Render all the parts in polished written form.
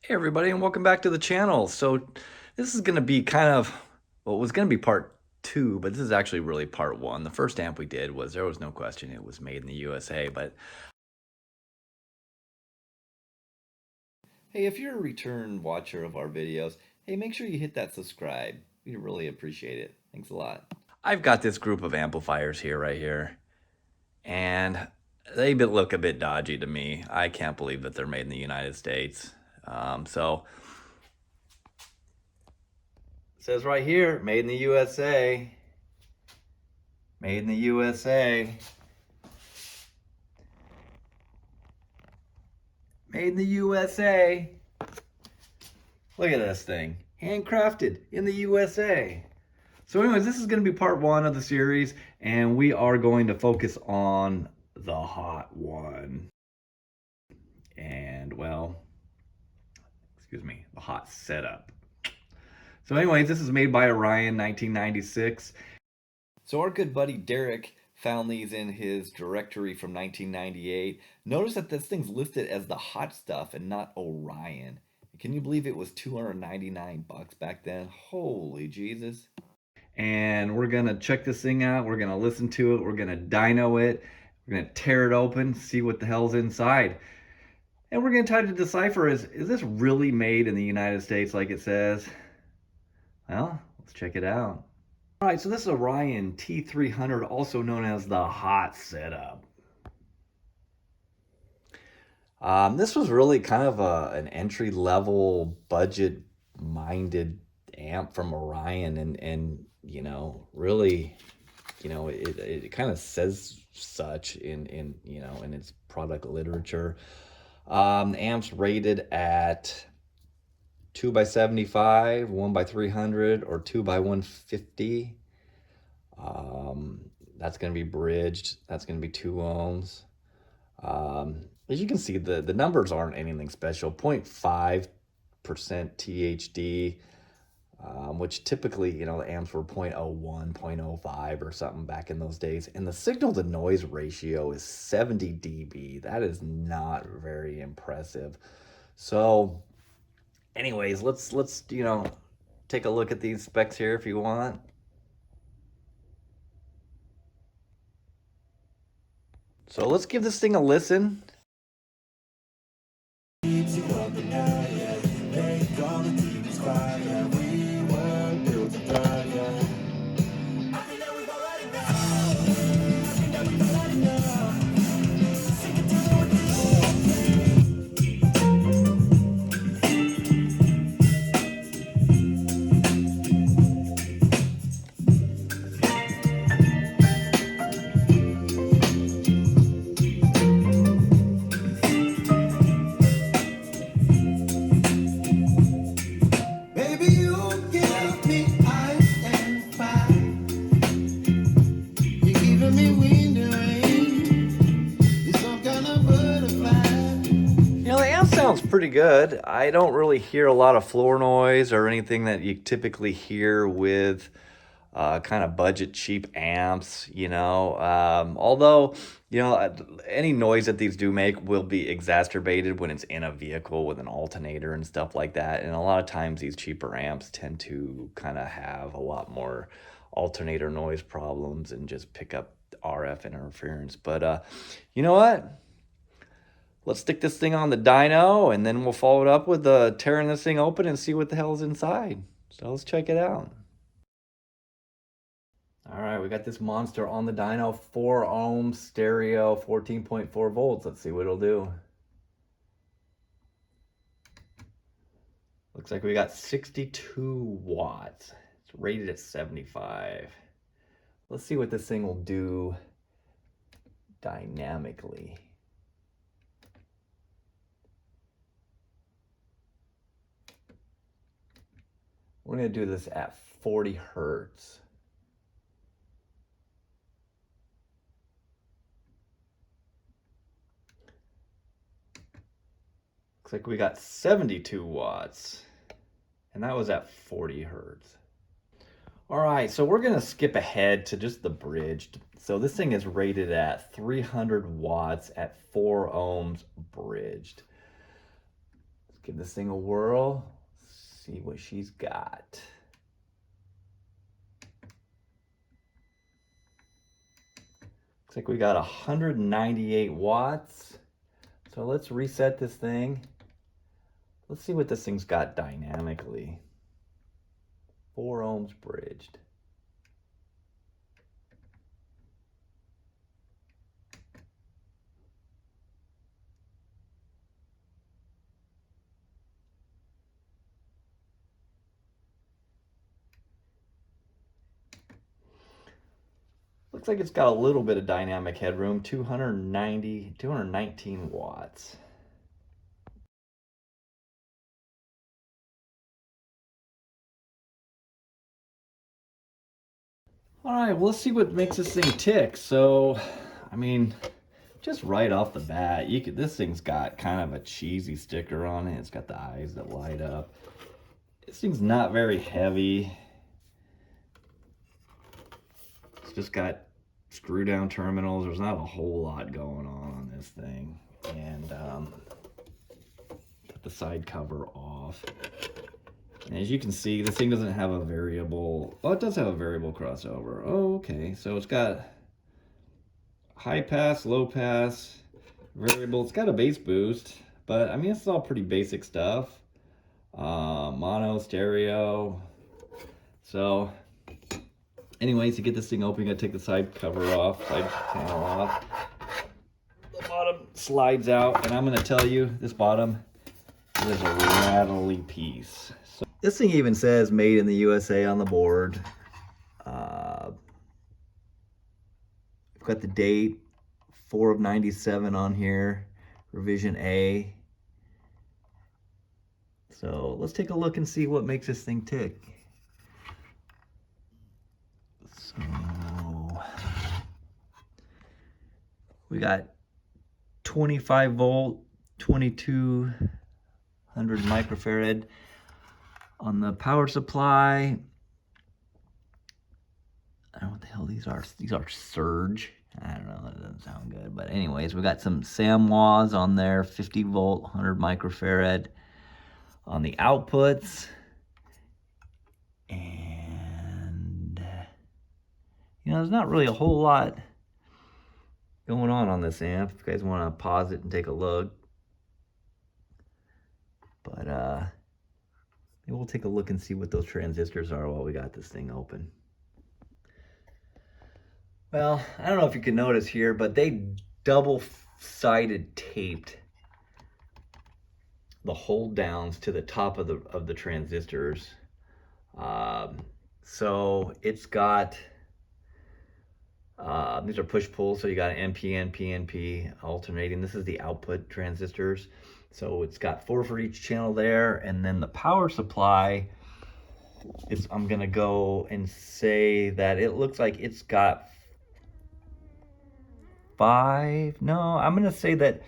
Hey everybody, and welcome back to the channel. So this is going to be kind of, well, it was going to be part two, but this is actually really part one. The first amp we did was, there was no question, it was made in the USA, but Hey, if you're a return watcher of our videos, hey, make sure you hit that subscribe. We really appreciate it. Thanks a lot. I've got this group of amplifiers here, right here, and they look a bit dodgy to me. I can't believe that they're made in the United States. So it says right here, made in the USA, made in the USA. Made in the USA. Look at this thing. Handcrafted in the USA. So anyways, this is going to be part one of the series, and we are going to focus on the hot one. And, well, excuse me, the hot setup. So anyways, this is made by Orion 1996. So our good buddy Derek found these in his directory from 1998. Notice that this thing's listed as the hot stuff and not Orion. Can you believe it was 299 bucks back then? Holy Jesus. And we're going to check this thing out. We're going to listen to it. We're going to dyno it. We're going to tear it open, see what the hell's inside. And we're going to try to decipher, is this really made in the United States like it says? Well, let's check it out. All right, so this is Orion T300, also known as the hot setup. This was really kind of an entry-level, budget-minded amp from Orion, and really, it kind of says such in in its product literature. Amps rated at 2x75, 1x300, or 2x150. That's going to be bridged. That's going to be 2 ohms. As you can see, the numbers aren't anything special. 0.5% THD, which typically, the amps were 0.01, 0.05 or something back in those days. And the signal to noise ratio is 70 dB. That is not very impressive. So anyways, let's take a look at these specs here if you want. So let's give this thing a listen. Sounds pretty good. I don't really hear a lot of floor noise or anything that you typically hear with kind of budget cheap amps, although, any noise that these do make will be exacerbated when it's in a vehicle with an alternator and stuff like that. And a lot of times these cheaper amps tend to kind of have a lot more alternator noise problems and just pick up RF interference. But you know what? Let's stick this thing on the dyno, and then we'll follow it up with tearing this thing open and see what the hell's inside. So let's check it out. All right, we got this monster on the dyno, 4 ohms, stereo, 14.4 volts. Let's see what it'll do. Looks like we got 62 watts. It's rated at 75. Let's see what this thing will do dynamically. We're going to do this at 40 hertz. Looks like we got 72 watts, and that was at 40 hertz. All right, so we're going to skip ahead to just the bridged. So this thing is rated at 300 watts at 4 ohms bridged. give this thing a whirl. See what she's got. Looks like we got 198 watts. So let's reset this thing. Let's see what this thing's got dynamically. 4 ohms bridged. Looks like it's got a little bit of dynamic headroom, 219 watts. All right, well, let's see what makes this thing tick. So, I mean, just right off the bat, this thing's got kind of a cheesy sticker on it. It's got the eyes that light up. This thing's not very heavy. It's just got screw down terminals. There's not a whole lot going on this thing. And put the side cover off. And as you can see, this thing doesn't have a variable. Oh, it does have a variable crossover. Oh, okay. So it's got high pass, low pass, variable. It's got a bass boost, but I mean, it's all pretty basic stuff. Mono, stereo. So anyways, to get this thing open, you gotta take the side cover off, side panel off. The bottom slides out, and I'm gonna tell you, this bottom is a rattly piece. So this thing even says made in the USA on the board. I've got the date, 4 of 97 on here, revision A. So let's take a look and see what makes this thing tick. So we got 25 volt, 2200 microfarad on the power supply. I don't know what the hell these are. These are surge. I don't know, that doesn't sound good. But anyways, we got some SAMWAs on there, 50 volt, 100 microfarad on the outputs. And, you know, there's not really a whole lot going on this amp. If you guys want to pause it and take a look. But maybe we'll take a look and see what those transistors are while we got this thing open. Well, I don't know if you can notice here, but they double-sided taped the hold downs to the top of the transistors. So it's got these are push-pull, so you got an NP, NP, NP alternating. This is the output transistors. So it's got 4 for each channel there, and then the power supply is, I'm gonna go and say that it looks like it's got 5. No, I'm gonna say that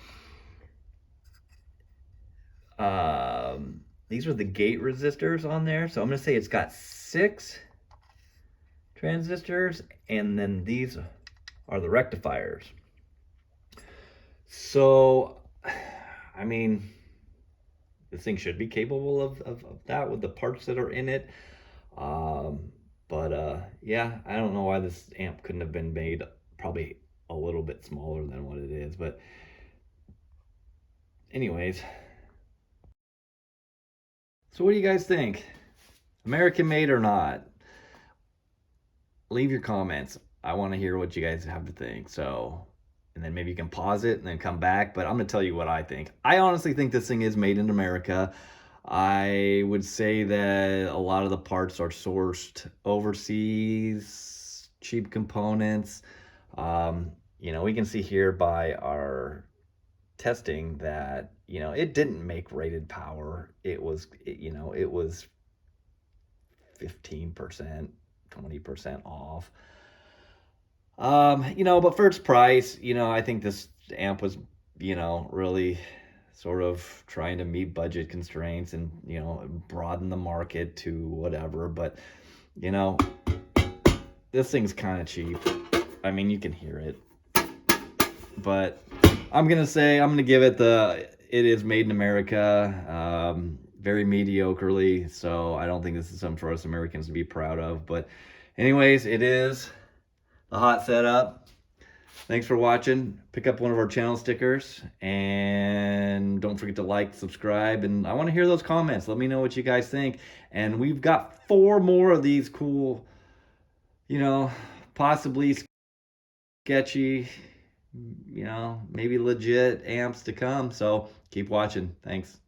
these are the gate resistors on there. So I'm gonna say it's got 6 transistors, and then these are the rectifiers. So, I mean, this thing should be capable of that with the parts that are in it. Yeah, I don't know why this amp couldn't have been made probably a little bit smaller than what it is. But anyways, so what do you guys think? American made or not? Leave your comments. I want to hear what you guys have to think. So, and then maybe you can pause it and then come back. But I'm going to tell you what I think. I honestly think this thing is made in America. I would say that a lot of the parts are sourced overseas, cheap components. You know, we can see here by our testing that, you know, it didn't make rated power. It was 15%, 20% off. You know, but for its price, you know, I think this amp was, you know, really sort of trying to meet budget constraints and, you know, broaden the market to whatever. But, you know, this thing's kind of cheap. I mean, you can hear it. But I'm going to say, I'm going to give it it is made in America, very mediocrely. So I don't think this is something for us Americans to be proud of. But anyways, it is the hot setup. Thanks for watching. Pick up one of our channel stickers and don't forget to like, subscribe, and I want to hear those comments. Let me know what you guys think. And we've got 4 more of these cool, possibly sketchy, maybe legit amps to come. So keep watching. Thanks.